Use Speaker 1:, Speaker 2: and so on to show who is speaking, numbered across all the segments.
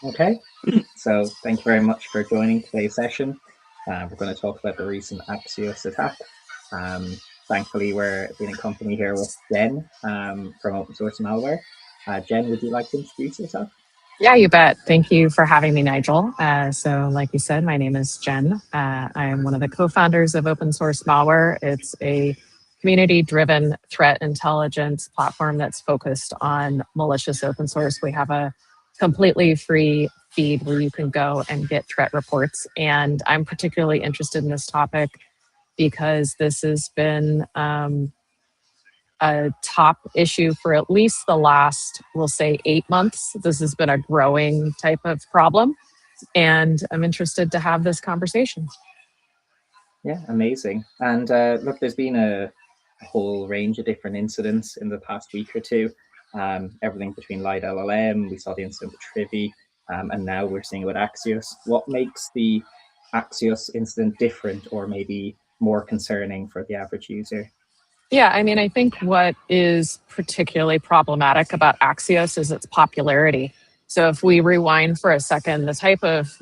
Speaker 1: Okay, so thank you very much for joining today's session. We're going to talk about the recent Axios attack. Thankfully, we're being accompanied here with Jenn from Open Source Malware. Jenn, would you like to introduce yourself?
Speaker 2: Yeah, you bet. Thank you for having me, Nigel. So like you said, my name is Jenn. I am one of the co-founders of Open Source Malware. It's a community-driven threat intelligence platform that's focused on malicious open source. We have a completely free feed where you can go and get threat reports. And I'm particularly interested in this topic because this has been a top issue for at least the last, we'll say, 8 months. This has been a growing type of problem, and I'm interested to have this conversation.
Speaker 1: Yeah, amazing. And look, there's been a whole range of different incidents in the past week or two. Everything between Light LLM, we saw the incident with Trivi, and now we're seeing it with Axios. What makes the Axios incident different or maybe more concerning for the average user?
Speaker 2: Yeah, I mean, I think what is particularly problematic about Axios is its popularity. So if we rewind for a second, the type of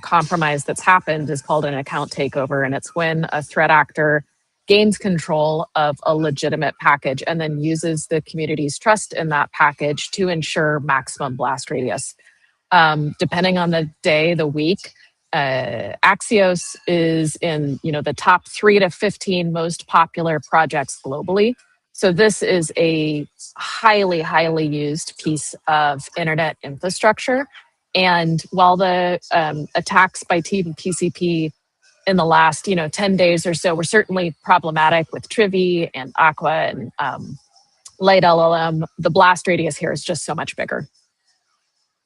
Speaker 2: compromise that's happened is called an account takeover, and it's when a threat actor gains control of a legitimate package and then uses the community's trust in that package to ensure maximum blast radius. Depending on the day, the week, Axios is in the top 3 to 15 most popular projects globally. So this is a highly used piece of internet infrastructure. And while the attacks by Team PCP in the last 10 days or so were certainly problematic with Trivi and Aqua and Light LLM, the blast radius here is just so much bigger.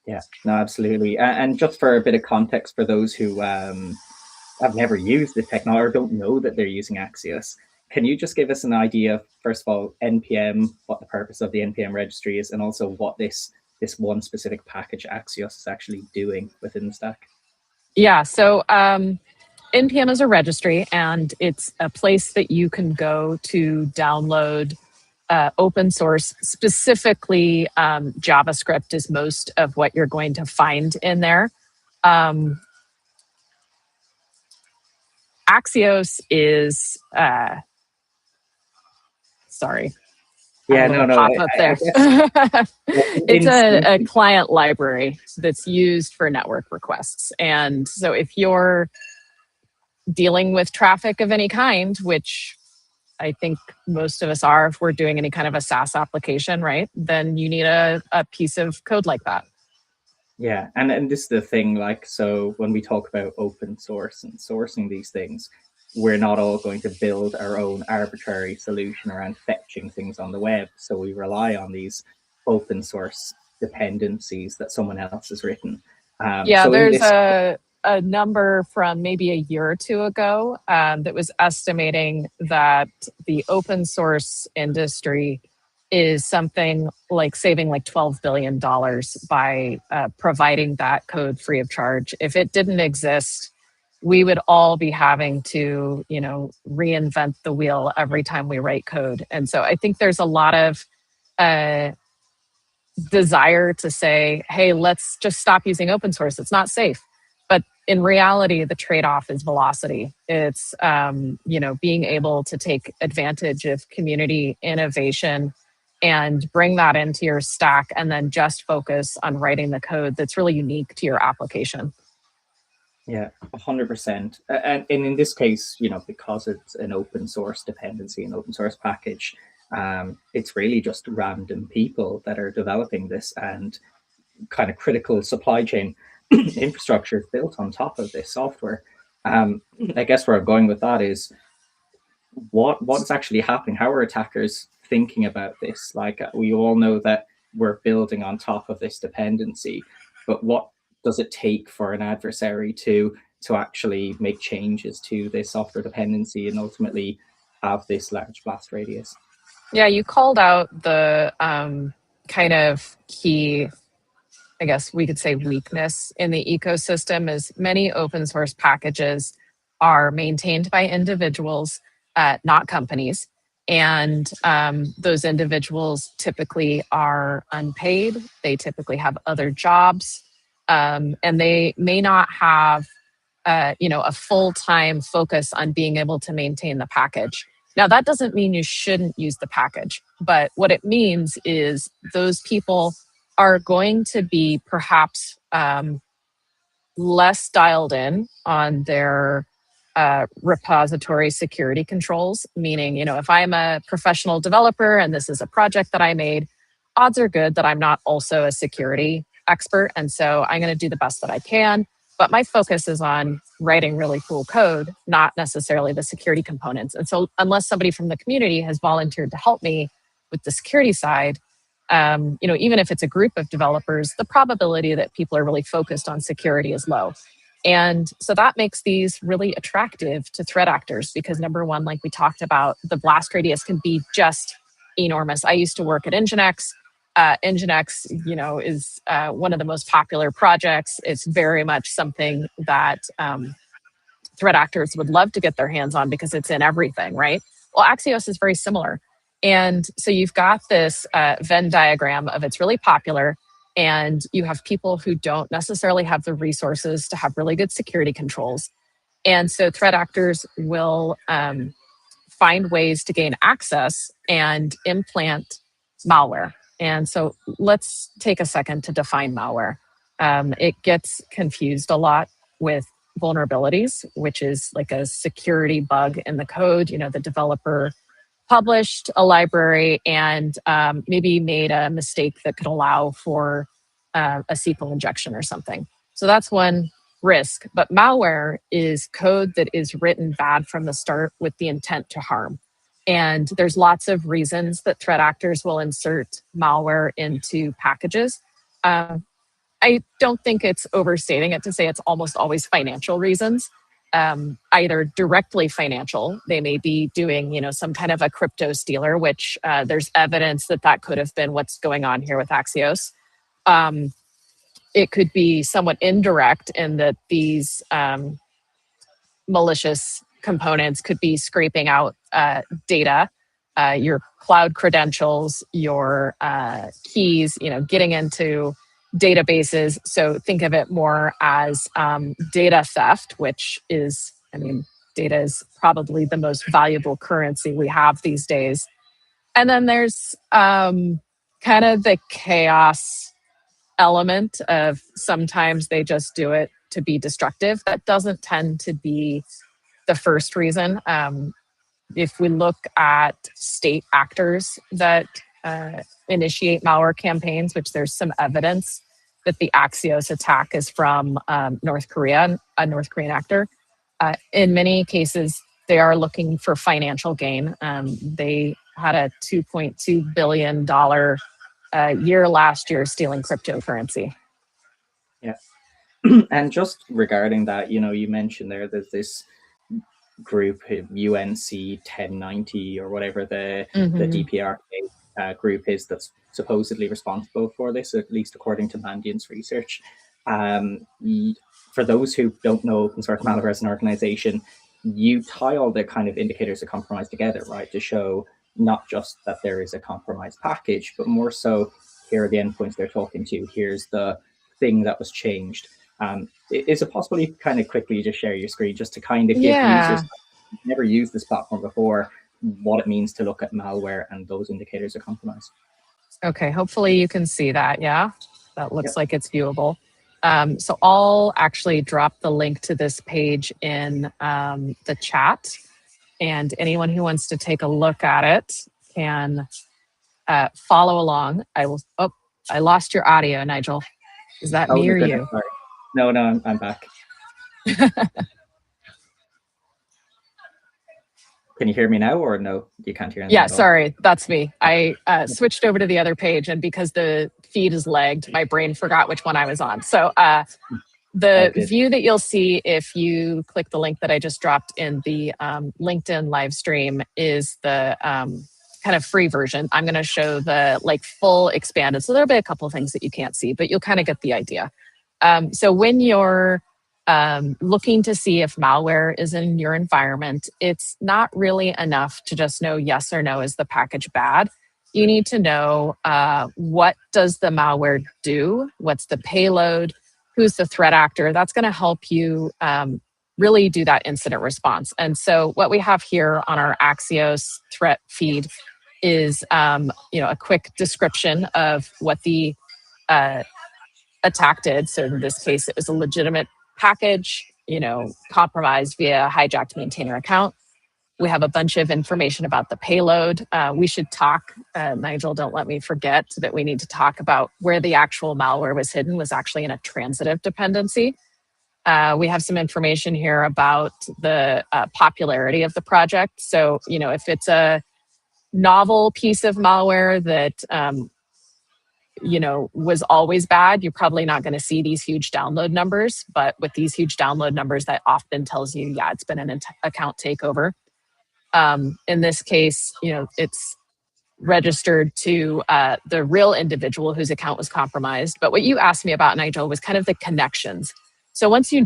Speaker 1: Yeah, no, absolutely. And just for a bit of context for those who have never used the technology or don't know that they're using Axios, can you just give us an idea of, first of all, NPM, what the purpose of the NPM registry is, and also what this one specific package Axios is actually doing within the stack?
Speaker 2: Yeah, so NPM is a registry, and it's a place that you can go to download open source, specifically JavaScript is most of what you're going to find in there. Axios is, sorry.
Speaker 1: Yeah, no.
Speaker 2: Pop-up there. It's a client library that's used for network requests. And so if you're dealing with traffic of any kind, which I think most of us are if we're doing any kind of a SaaS application, right? Then you need a piece of code like that.
Speaker 1: Yeah, and this is the thing, like, so when we talk about open source and sourcing these things, we're not all going to build our own arbitrary solution around fetching things on the web. So we rely on these open source dependencies that someone else has written.
Speaker 2: So there's a number from maybe a year or two ago that was estimating that the open source industry is something like saving like $12 billion by providing that code free of charge. If it didn't exist, we would all be having to, reinvent the wheel every time we write code. And so I think there's a lot of desire to say, hey, let's just stop using open source. It's not safe. But in reality, the trade-off is velocity. It's, being able to take advantage of community innovation and bring that into your stack and then just focus on writing the code that's really unique to your application.
Speaker 1: Yeah, 100%. And in this case, because it's an open source dependency, an open source package, it's really just random people that are developing this, and kind of critical supply chain infrastructure is built on top of this software. I guess where I'm going with that is what's actually happening? How are attackers thinking about this? Like, we all know that we're building on top of this dependency, but what does it take for an adversary to actually make changes to this software dependency and ultimately have this large blast radius?
Speaker 2: Yeah, you called out the kind of key, I guess we could say, weakness in the ecosystem is many open source packages are maintained by individuals, not companies. And those individuals typically are unpaid. They typically have other jobs. and they may not have a full-time focus on being able to maintain the package. Now, that doesn't mean you shouldn't use the package, but what it means is those people are going to be perhaps less dialed in on their repository security controls. Meaning, if I'm a professional developer and this is a project that I made, odds are good that I'm not also a security expert. And so I'm going to do the best that I can. But my focus is on writing really cool code, not necessarily the security components. And so unless somebody from the community has volunteered to help me with the security side, even if it's a group of developers, the probability that people are really focused on security is low. And so that makes these really attractive to threat actors because number one, like we talked about, the blast radius can be just enormous. I used to work at Nginx. Nginx, is one of the most popular projects. It's very much something that threat actors would love to get their hands on because it's in everything, right? Well, Axios is very similar. And so you've got this Venn diagram of it's really popular, and you have people who don't necessarily have the resources to have really good security controls. And so threat actors will find ways to gain access and implant malware. And so let's take a second to define malware. It gets confused a lot with vulnerabilities, which is like a security bug in the code. The developer published a library and maybe made a mistake that could allow for a SQL injection or something. So that's one risk. But malware is code that is written bad from the start with the intent to harm. And there's lots of reasons that threat actors will insert malware into packages. I don't think it's overstating it to say it's almost always financial reasons, either directly financial. They may be doing, some kind of a crypto stealer, which there's evidence that could have been what's going on here with Axios. It could be somewhat indirect in that these malicious components could be scraping out data, your cloud credentials, your keys, getting into databases. So think of it more as data theft, which is, data is probably the most valuable currency we have these days. And then there's kind of the chaos element of sometimes they just do it to be destructive. That doesn't tend to be the first reason. If we look at state actors that initiate malware campaigns, which there's some evidence that the Axios attack is from North Korea, a North Korean actor. In many cases, they are looking for financial gain. They had a $2.2 billion year last year stealing cryptocurrency.
Speaker 1: Yeah. And just regarding that, you mentioned there's this group, UNC 1090 or whatever the DPRK group is that's supposedly responsible for this, at least according to Mandiant's research. For those who don't know Open Source Malware as an organization, you tie all the kind of indicators of compromise together, right, to show not just that there is a compromised package, but more so, here are the endpoints they're talking to, here's the thing that was changed. Is it possible you kind of quickly just share your screen just to kind of give users who've never used this platform before what it means to look at malware and those indicators of compromise?
Speaker 2: Okay, hopefully you can see that. Yeah, that looks like it's viewable. So I'll actually drop the link to this page in the chat, and anyone who wants to take a look at it can follow along. I will. Oh, I lost your audio, Nigel. Is that me or you?
Speaker 1: Sorry. No, I'm back. Can you hear me now, or no? You can't hear me?
Speaker 2: Yeah, sorry, that's me. I switched over to the other page, and because the feed is lagged, my brain forgot which one I was on. So the view that you'll see if you click the link that I just dropped in the LinkedIn live stream is the kind of free version. I'm going to show the full expanded. So there'll be a couple of things that you can't see, but you'll kind of get the idea. So when you're looking to see if malware is in your environment, it's not really enough to just know yes or no, is the package bad? You need to know what does the malware do? What's the payload? who's the threat actor, that's going to help you really do that incident response. And so what we have here on our Axios threat feed is a quick description of what the attack did. So in this case, it was a legitimate package, compromised via hijacked maintainer account. We have a bunch of information about the payload. We should talk, Nigel, don't let me forget that we need to talk about where the actual malware was hidden was actually in a transitive dependency. We have some information here about the popularity of the project. So, if it's a novel piece of malware that, was always bad, you're probably not going to see these huge download numbers. But with these huge download numbers, that often tells you, yeah, it's been an account takeover. In this case, it's registered to the real individual whose account was compromised. But what you asked me about, Nigel, was kind of the connections. So once you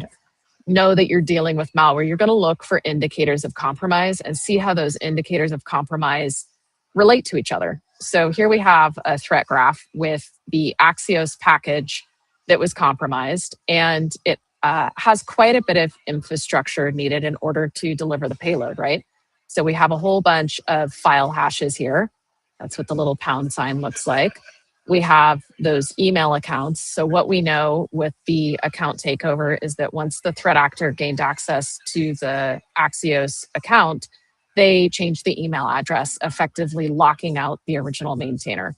Speaker 2: know that you're dealing with malware, you're going to look for indicators of compromise and see how those indicators of compromise relate to each other. So here we have a threat graph with the Axios package that was compromised, and it has quite a bit of infrastructure needed in order to deliver the payload, right? So we have a whole bunch of file hashes here. That's what the little pound sign looks like. We have those email accounts. So what we know with the account takeover is that once the threat actor gained access to the Axios account, they changed the email address, effectively locking out the original maintainer.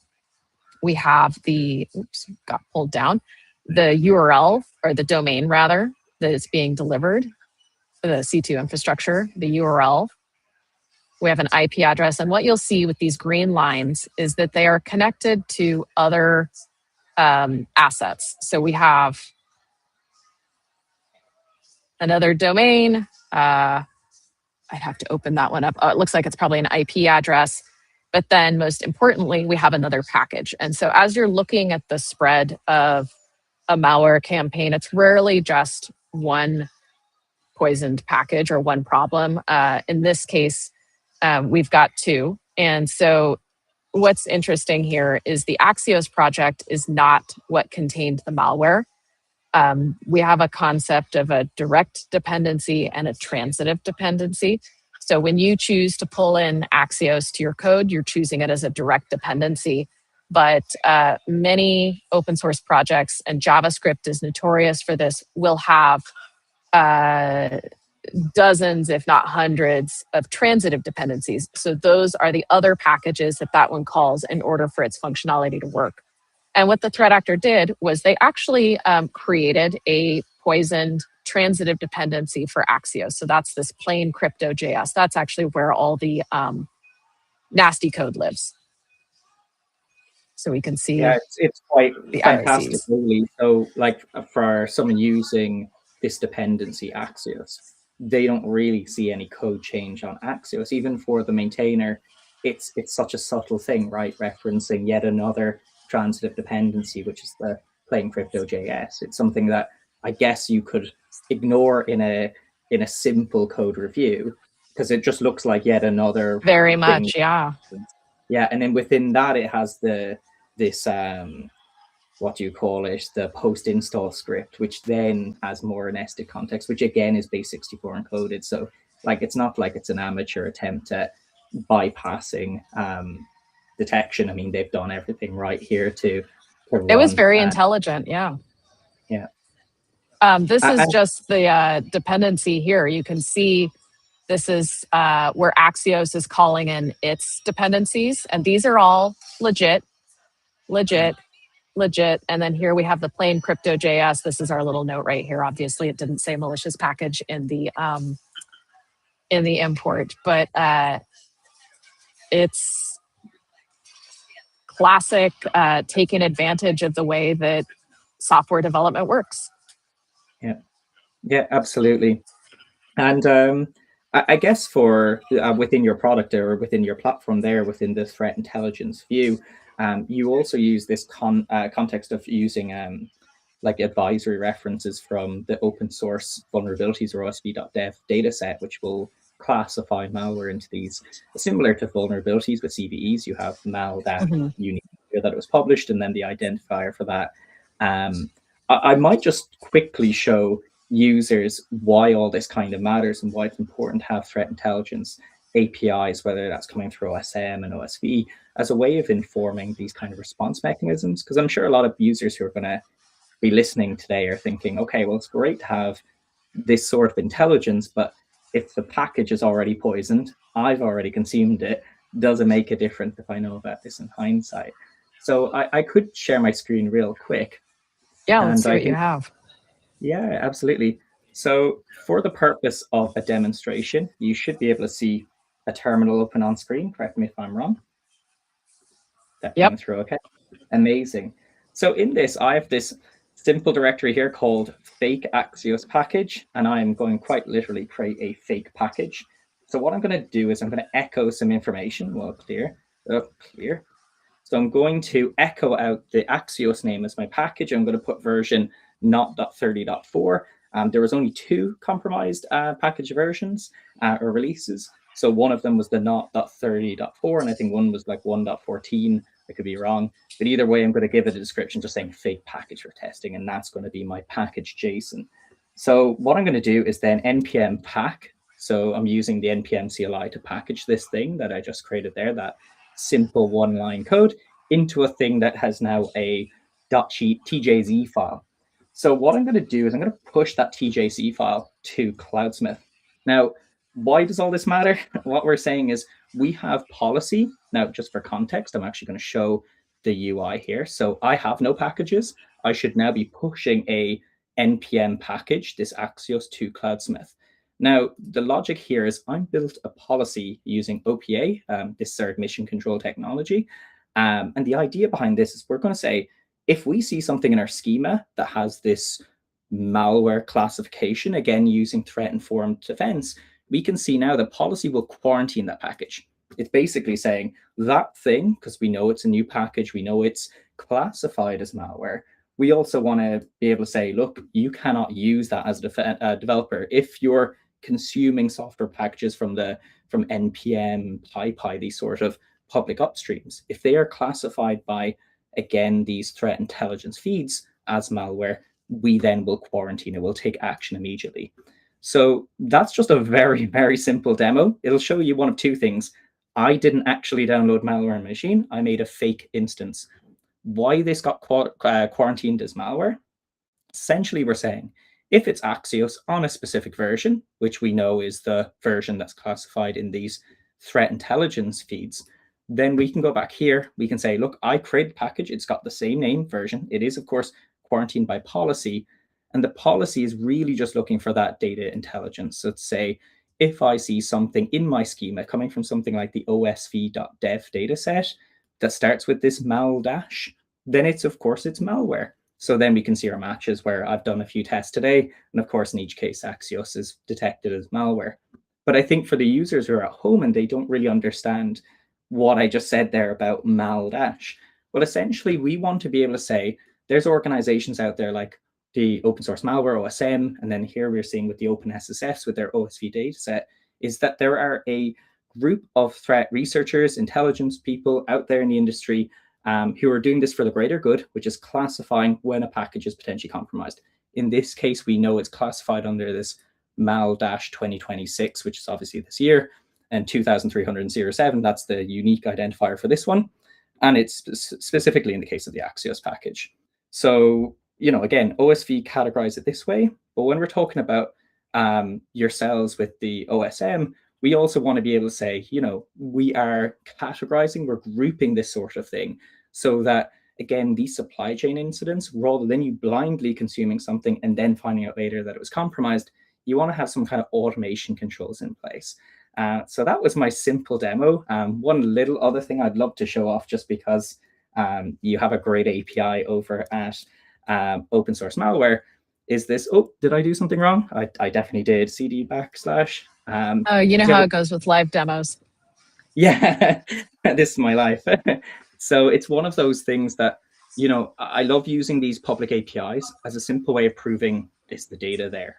Speaker 2: We have got pulled down, the URL, or the domain rather, that is being delivered, the C2 infrastructure, the URL. We have an IP address, and what you'll see with these green lines is that they are connected to other assets. So we have another domain. I'd have to open that one up. Oh, it looks like it's probably an IP address. But then most importantly, we have another package. And so as you're looking at the spread of a malware campaign, it's rarely just one poisoned package or one problem. In this case, we've got two. And so what's interesting here is the Axios project is not what contained the malware. We have a concept of a direct dependency and a transitive dependency. So when you choose to pull in Axios to your code, you're choosing it as a direct dependency. But many open source projects, and JavaScript is notorious for this, will have dozens, if not hundreds, of transitive dependencies. So those are the other packages that one calls in order for its functionality to work. And what the threat actor did was they actually created a poisoned transitive dependency for Axios. So that's this plain crypto.js. That's actually where all the nasty code lives. So we can see.
Speaker 1: Yeah, it's quite fantastic,
Speaker 2: IOCs.
Speaker 1: really. So, like for someone using this dependency Axios, they don't really see any code change on Axios. Even for the maintainer, it's such a subtle thing, right? Referencing yet another transitive dependency, which is the plain crypto.js. It's something that I guess you could ignore in a simple code review because it just looks like yet another
Speaker 2: Very
Speaker 1: thing.
Speaker 2: much, yeah.
Speaker 1: Yeah, and then within that, it has this what do you call it, the post install script, which then has more nested context, which again is base64 encoded. So like it's not like it's an amateur attempt at bypassing detection. I mean, they've done everything right here to run.
Speaker 2: It was very intelligent, yeah.
Speaker 1: Yeah.
Speaker 2: This is just the dependency here. You can see this is where Axios is calling in its dependencies, and these are all legit. And then here we have the plain crypto.js. This is our little note right here. Obviously, it didn't say malicious package in the import, but it's classic taking advantage of the way that software development works.
Speaker 1: Yeah, absolutely. And I guess for within your product or within your platform there, within the threat intelligence view, you also use this context of using like advisory references from the open source vulnerabilities or osv.dev dataset, which will classify malware into these, similar to vulnerabilities with CVEs. You have mal that you need to hear that it was published, and then the identifier for that. I might just quickly show users why all this kind of matters and why it's important to have threat intelligence APIs, whether that's coming through OSM and OSV, as a way of informing these kind of response mechanisms. Because I'm sure a lot of users who are going to be listening today are thinking, okay, well, it's great to have this sort of intelligence, but if the package is already poisoned, I've already consumed it, does it make a difference if I know about this in hindsight? So I could share my screen real quick.
Speaker 2: Yeah, let's
Speaker 1: And
Speaker 2: see
Speaker 1: I
Speaker 2: what you
Speaker 1: think,
Speaker 2: have.
Speaker 1: yeah, absolutely. So for the purpose of a demonstration, you should be able to see a terminal open on screen. Correct me if I'm wrong. That
Speaker 2: Yep.
Speaker 1: came through okay. Amazing. So in this, I have this simple directory here called fake Axios package, and I'm going quite literally create a fake package. So what I'm going to do is I'm going to echo some information. Well, clear. So I'm going to echo out the Axios name as my package. I'm going to put version not.30.4. There was only 2 compromised package versions or releases. So one of them was the not.30.4, and I think one was like 1.14. I could be wrong. But either way, I'm going to give it a description just saying fake package for testing, and that's going to be my package JSON. So what I'm going to do is then npm pack. So I'm using the npm CLI to package this thing that I just created there, that simple one-line code, into a thing that has now a .tjz file. So what I'm going to do is I'm going to push that TJC file to Cloudsmith. Now, why does all this matter? What we're saying is we have policy. Now, just for context, I'm actually going to show the UI here. So I have no packages. I should now be pushing a npm package, this Axios, to Cloudsmith. Now, the logic here is I built a policy using OPA, this third mission control technology. And the idea behind this is we're going to say, if we see something in our schema that has this malware classification, again, using threat-informed defense, we can see now that policy will quarantine that package. It's basically saying that thing, because we know it's a new package, we know it's classified as malware. We also want to be able to say, look, you cannot use that as a developer. If you're consuming software packages from npm, PyPy, these sort of public upstreams, if they are classified by, again, these threat intelligence feeds as malware, we then will quarantine it. We'll take action immediately. So that's just a very, very simple demo. It'll show you one of 2 things. I didn't actually download malware on my machine. I made a fake instance. Why this got quarantined as malware? Essentially, we're saying if it's Axios on a specific version, which we know is the version that's classified in these threat intelligence feeds, then we can go back here. We can say, look, I created a package. It's got the same name version. It is, of course, quarantined by policy. And the policy is really just looking for that data intelligence. So let's say if I see something in my schema coming from something like the osv.dev dataset that starts with this mal dash, then it's, of course, it's malware. So then we can see our matches where I've done a few tests today. And of course, in each case, Axios is detected as malware. But I think for the users who are at home and they don't really understand what I just said there about mal dash, well, essentially, we want to be able to say there's organizations out there like the Open Source Malware, OSM, and then here we're seeing with the Open SSFs with their OSV dataset, is that there are a group of threat researchers, intelligence people out there in the industry who are doing this for the greater good, which is classifying when a package is potentially compromised. In this case, we know it's classified under this mal-2026, which is obviously this year, and 2307, that's the unique identifier for this one. And it's specifically in the case of the Axios package. So, again, OSV categorize it this way, but when we're talking about yourselves with the OSM, we also want to be able to say, we are categorizing, we're grouping this sort of thing so that, again, these supply chain incidents, rather than you blindly consuming something and then finding out later that it was compromised, you want to have some kind of automation controls in place. So that was my simple demo. One little other thing I'd love to show off, just because you have a great API over at Open Source Malware, is this. Oh, did I do something wrong? I definitely did. CD /.
Speaker 2: You know how it goes with live demos.
Speaker 1: Yeah, this is my life. So it's one of those things that, I love using these public APIs as a simple way of proving is the data there.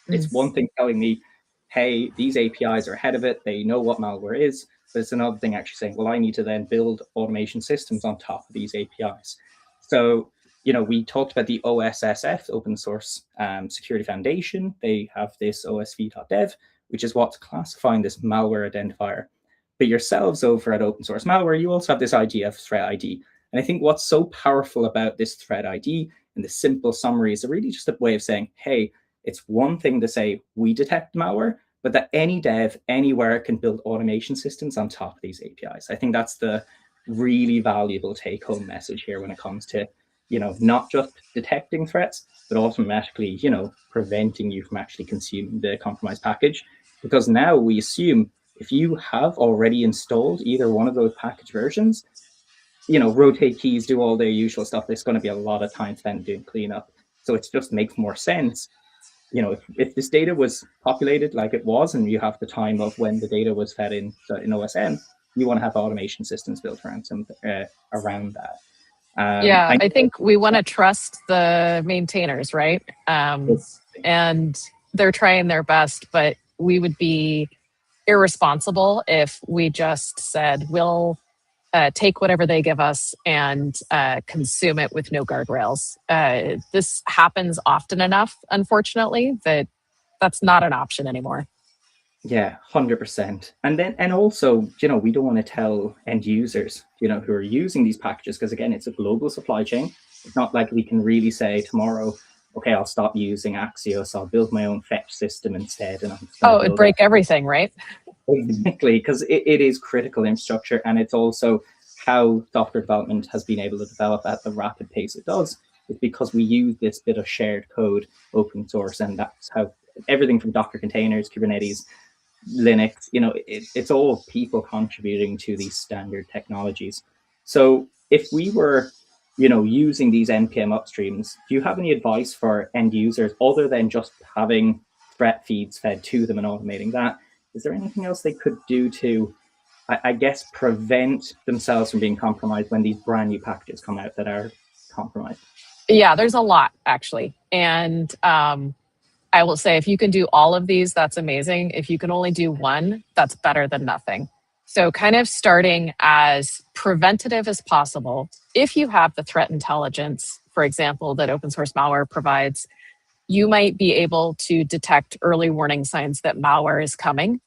Speaker 1: It's one thing telling me, hey, these APIs are ahead of it. They know what malware is. But it's another thing actually saying, well, I need to then build automation systems on top of these APIs. So, we talked about the OSSF, Open Source Security Foundation. They have this osv.dev, which is what's classifying this malware identifier. But yourselves over at Open Source Malware, you also have this idea of threat ID. And I think what's so powerful about this threat ID and the simple summary is really just a way of saying, hey, it's one thing to say we detect malware, but that any dev anywhere can build automation systems on top of these APIs. I think that's the really valuable take-home message here when it comes to, not just detecting threats, but automatically, preventing you from actually consuming the compromised package. Because now we assume if you have already installed either one of those package versions, rotate keys, do all their usual stuff. There's going to be a lot of time spent doing cleanup. So it just makes more sense. If this data was populated like it was, and you have the time of when the data was fed in OSM, you want to have automation systems built around around that.
Speaker 2: I think we want to trust the maintainers, right? And they're trying their best, but we would be irresponsible if we just said, we'll take whatever they give us and consume it with no guardrails. This happens often enough, unfortunately, that that's not an option anymore.
Speaker 1: Yeah, 100%. And also, we don't want to tell end users, who are using these packages, because again, it's a global supply chain. It's not like we can really say tomorrow, okay, I'll stop using Axios, I'll build my own fetch system instead. And
Speaker 2: it'd break everything, right?
Speaker 1: Exactly, because it is critical infrastructure, and it's also how software development has been able to develop at the rapid pace it does, is because we use this bit of shared code, open source, and that's how everything from Docker containers, Kubernetes, Linux, it's all people contributing to these standard technologies. So if we were, using these NPM upstreams, do you have any advice for end users other than just having threat feeds fed to them and automating that? Is there anything else they could do to, I guess, prevent themselves from being compromised when these brand new packages come out that are compromised?
Speaker 2: Yeah, there's a lot, actually. And I will say, if you can do all of these, that's amazing. If you can only do one, that's better than nothing. So kind of starting as preventative as possible. If you have the threat intelligence, for example, that open source malware provides, you might be able to detect early warning signs that malware is coming.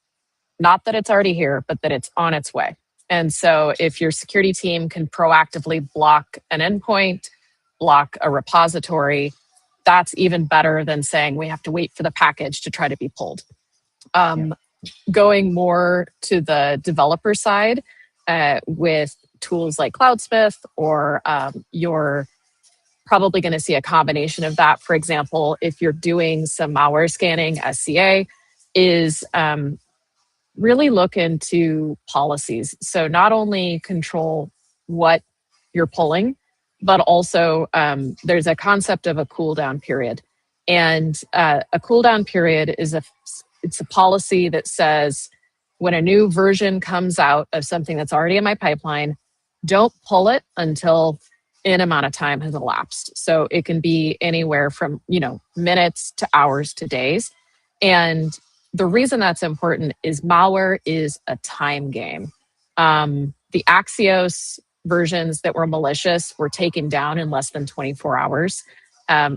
Speaker 2: Not that it's already here, but that it's on its way. And so if your security team can proactively block an endpoint, block a repository, that's even better than saying we have to wait for the package to try to be pulled. Going more to the developer side with tools like Cloudsmith, or you're probably going to see a combination of that. For example, if you're doing some malware scanning, SCA, is really look into policies. So not only control what you're pulling, but also there's a concept of a cooldown period. And a cooldown period is it's a policy that says when a new version comes out of something that's already in my pipeline, don't pull it until an amount of time has elapsed. So it can be anywhere from minutes to hours to days. And the reason that's important is malware is a time game. The Axios versions that were malicious were taken down in less than 24 hours.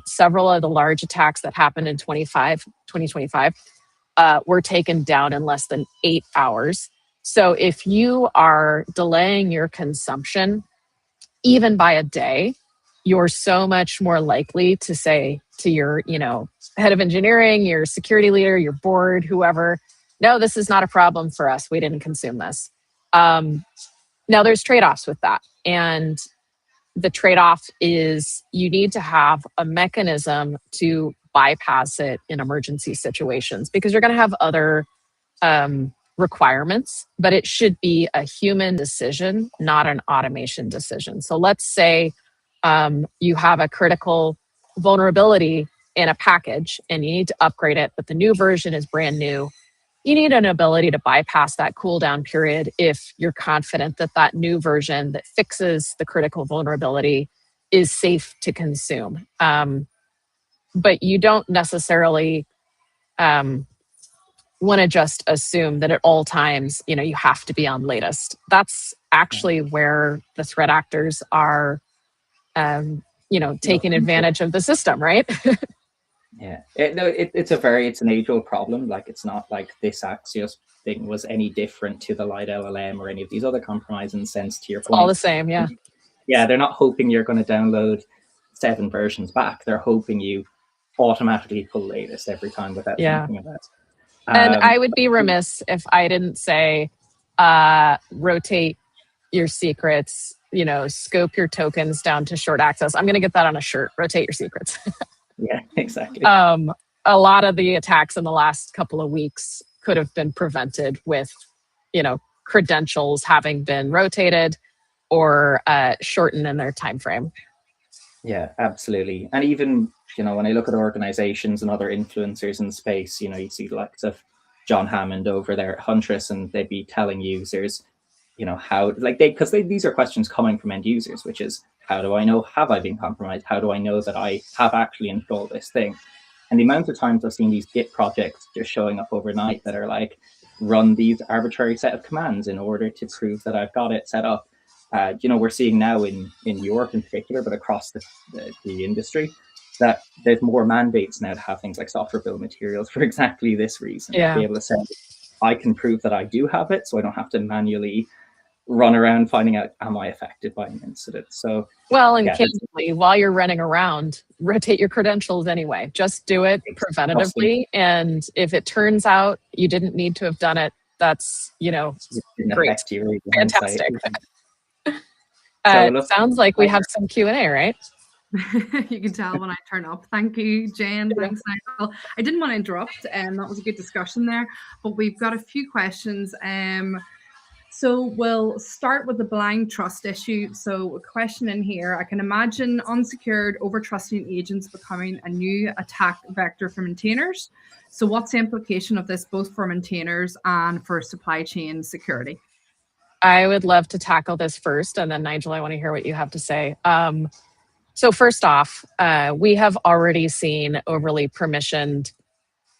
Speaker 2: Several of the large attacks that happened in 2025 were taken down in less than 8 hours. So if you are delaying your consumption, even by a day, you're so much more likely to say to your, head of engineering, your security leader, your board, whoever, no, this is not a problem for us. We didn't consume this. Now there's trade-offs with that. And the trade-off is you need to have a mechanism to bypass it in emergency situations, because you're going to have other requirements, but it should be a human decision, not an automation decision. So let's say you have a critical vulnerability in a package and you need to upgrade it, but the new version is brand new. You need an ability to bypass that cooldown period if you're confident that that new version that fixes the critical vulnerability is safe to consume. But you don't necessarily want to just assume that at all times, you have to be on latest. That's actually where the threat actors are, taking advantage of the system, right?
Speaker 1: Yeah, it's an age-old problem. Like, it's not like this Axios thing was any different to the Light LLM or any of these other compromises in the sense, to your point.
Speaker 2: All the same, yeah.
Speaker 1: Yeah, they're not hoping you're going to download 7 versions back. They're hoping you automatically pull latest every time without thinking about it.
Speaker 2: And I would be remiss if I didn't say, rotate your secrets, scope your tokens down to short access. I'm going to get that on a shirt, rotate your secrets.
Speaker 1: Yeah, exactly.
Speaker 2: A lot of the attacks in the last couple of weeks could have been prevented with, credentials having been rotated or shortened in their time frame.
Speaker 1: Yeah, absolutely. And even, when I look at organizations and other influencers in space, you see the likes of John Hammond over there at Huntress, and they'd be telling users, how, because these are questions coming from end users, which is, how do I know, have I been compromised? How do I know that I have actually installed this thing? And the amount of times I've seen these Git projects just showing up overnight that are like, run these arbitrary set of commands in order to prove that I've got it set up. We're seeing now in Europe in particular, but across the industry, that there's more mandates now to have things like software bill of materials for exactly this reason.
Speaker 2: Yeah.
Speaker 1: To be able to say, I can prove that I do have it, so I don't have to manually run around finding out, am I affected by an incident? So,
Speaker 2: well, and candidly, while you're running around, rotate your credentials anyway. Just do it preventatively. And if it turns out you didn't need to have done it, that's, great. Fantastic. Sounds like we have some Q&A, right?
Speaker 3: You can tell when I turn up. Thank you, Jen. Thanks, Nigel. I didn't want to interrupt, and that was a good discussion there, but we've got a few questions. So we'll start with the blind trust issue. So a question in here: I can imagine unsecured over-trusting agents becoming a new attack vector for maintainers. So what's the implication of this both for maintainers and for supply chain security?
Speaker 2: I would love to tackle this first, and then Nigel, I want to hear what you have to say. So first off, we have already seen overly permissioned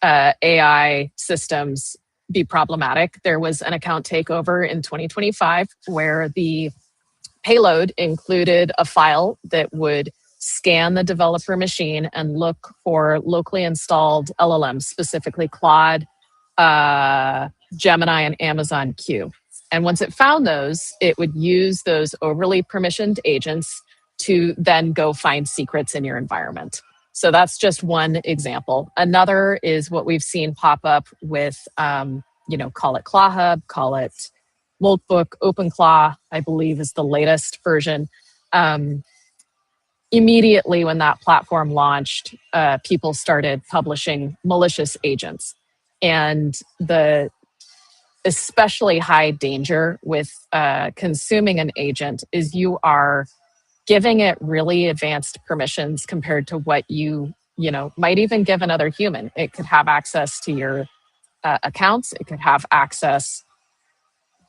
Speaker 2: AI systems be problematic. There was an account takeover in 2025 where the payload included a file that would scan the developer machine and look for locally installed LLMs, specifically Claude, Gemini, and Amazon Q. And once it found those, it would use those overly permissioned agents to then go find secrets in your environment. So that's just one example. Another is what we've seen pop up with, call it ClawHub, call it Moltbook, OpenClaw, I believe is the latest version. Immediately when that platform launched, people started publishing malicious agents. And the especially high danger with consuming an agent is you are giving it really advanced permissions compared to what you might even give another human. It could have access to your accounts. It could have access,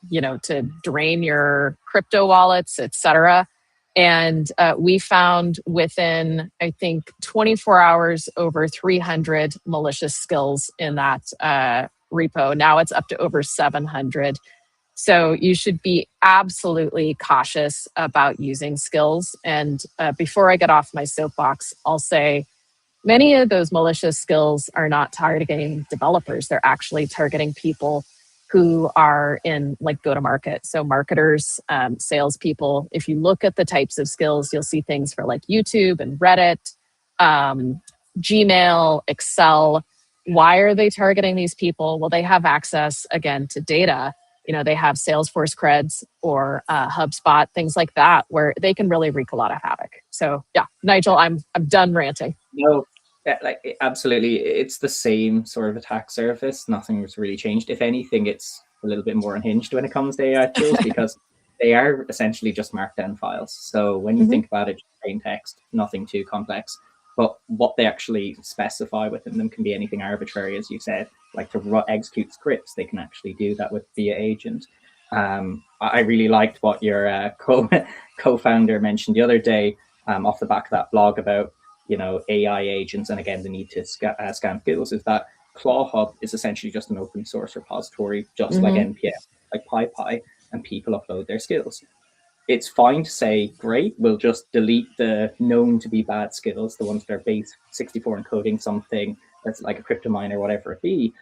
Speaker 2: to drain your crypto wallets, etc. And we found within, I think, 24 hours, over 300 malicious skills in that repo. Now it's up to over 700. So you should be absolutely cautious about using skills. And before I get off my soapbox, I'll say many of those malicious skills are not targeting developers. They're actually targeting people who are in go-to-market. So marketers, salespeople. If you look at the types of skills, you'll see things for YouTube and Reddit, Gmail, Excel. Why are they targeting these people? Well, they have access, again, to data. They have Salesforce creds or HubSpot, things like that, where they can really wreak a lot of havoc. So yeah, Nigel, I'm done ranting.
Speaker 1: No, absolutely. It's the same sort of attack surface. Nothing's really changed. If anything, it's a little bit more unhinged when it comes to AI tools because they are essentially just markdown files. So when you think about it, plain text, nothing too complex. But what they actually specify within them can be anything arbitrary, as you said, like to execute scripts. They can actually do that with via agent. I really liked what your co-founder mentioned the other day off the back of that blog about AI agents, and again the need to scan skills. Is that ClawHub is essentially just an open source repository, just like NPM, like PyPy, and people upload their skills. it's fine to say, great, we'll just delete the known to be bad skills, the ones that are base 64 encoding something that's like a crypto miner, whatever it be.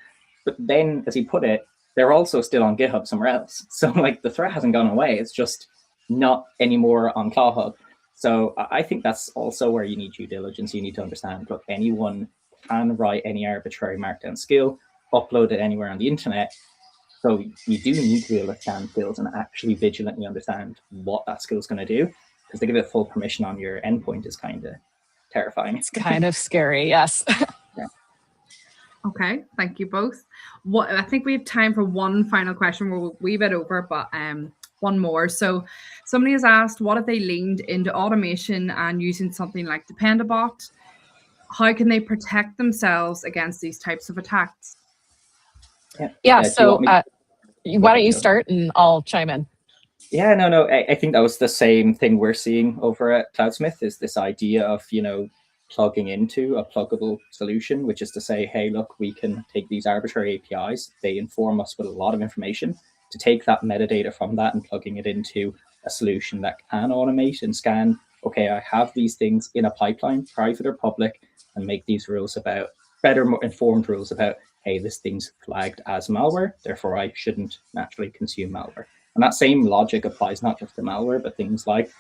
Speaker 1: But then, as you put it, they're also still on GitHub somewhere else. So like the threat hasn't gone away. It's just not anymore on ClawHub. So I think that's also where you need due diligence. You need to understand, look, anyone can write any arbitrary markdown skill, upload it anywhere on the internet. So you do need to be able to scan skills and actually vigilantly understand what that skill is going to do, because to give it full permission on your endpoint is kind of terrifying.
Speaker 2: It's kind of scary, yes.
Speaker 1: Yeah.
Speaker 3: Okay, thank you both. I think we have time for one final question. We're a wee bit over, but one more. So somebody has asked, what if they leaned into automation and using something like Dependabot? How can they protect themselves against these types of attacks?
Speaker 2: Yeah, so why don't you start and I'll chime in.
Speaker 1: Yeah, no, I think that was the same thing we're seeing over at Cloudsmith, is this idea of, plugging into a pluggable solution, which is to say, hey, look, we can take these arbitrary APIs. They inform us with a lot of information, to take that metadata from that and plugging it into a solution that can automate and scan, okay, I have these things in a pipeline, private or public, and make these rules about, better, more informed rules about, hey, this thing's flagged as malware, therefore I shouldn't naturally consume malware. And that same logic applies not just to malware, but things like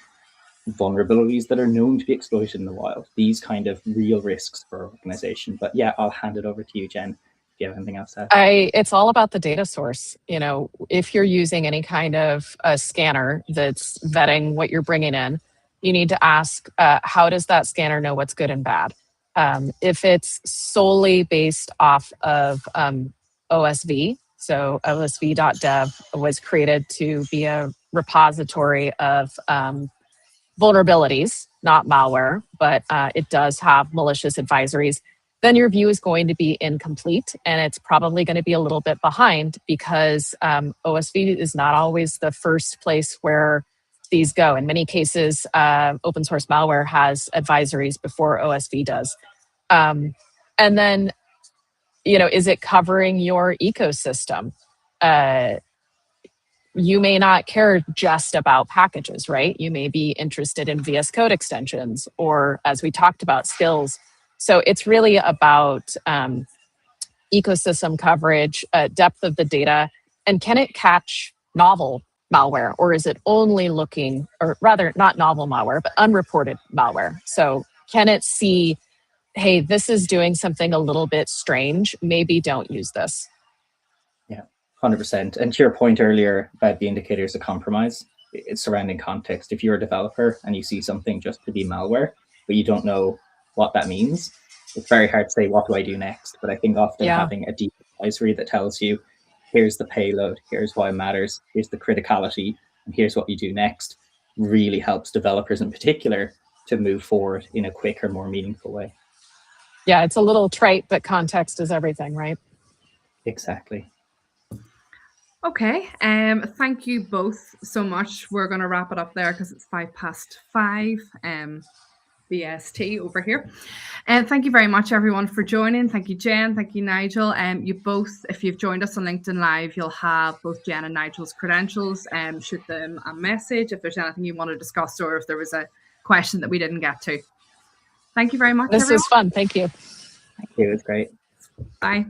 Speaker 1: vulnerabilities that are known to be exploited in the wild, these kind of real risks for organization. But yeah, I'll hand it over to you, Jen, if you have anything else to add.
Speaker 2: It's all about the data source. If you're using any kind of a scanner that's vetting what you're bringing in, you need to ask, how does that scanner know what's good and bad? If it's solely based off of OSV, so osv.dev was created to be a repository of vulnerabilities, not malware, but it does have malicious advisories, then your view is going to be incomplete, and it's probably going to be a little bit behind, because OSV is not always the first place where these go. In many cases, open source malware has advisories before OSV does. And then, is it covering your ecosystem? You may not care just about packages, right? You may be interested in VS Code extensions, or, as we talked about, skills. So it's really about ecosystem coverage, depth of the data, and can it catch novel malware, or is it only looking, or rather not novel malware, but unreported malware? So can it see, hey, this is doing something a little bit strange, maybe don't use this.
Speaker 1: 100%. And to your point earlier about the indicators of compromise, it's surrounding context. If you're a developer and you see something just to be malware, but you don't know what that means, it's very hard to say, what do I do next? But I think often having a deep advisory that tells you, here's the payload, here's why it matters, here's the criticality, and here's what you do next, really helps developers in particular to move forward in a quicker, more meaningful way.
Speaker 2: Yeah, it's a little trite, but context is everything, right?
Speaker 1: Exactly.
Speaker 3: Okay, thank you both so much. We're going to wrap it up there because it's 5:05 BST over here. And thank you very much, everyone, for joining. Thank you, Jen. Thank you, Nigel. You both, if you've joined us on LinkedIn Live, you'll have both Jen and Nigel's credentials. Shoot them a message if there's anything you want to discuss, or if there was a question that we didn't get to. Thank you very much,
Speaker 2: This
Speaker 3: everyone.
Speaker 2: was fun. Thank you.
Speaker 1: Thank you. It was great.
Speaker 3: Bye.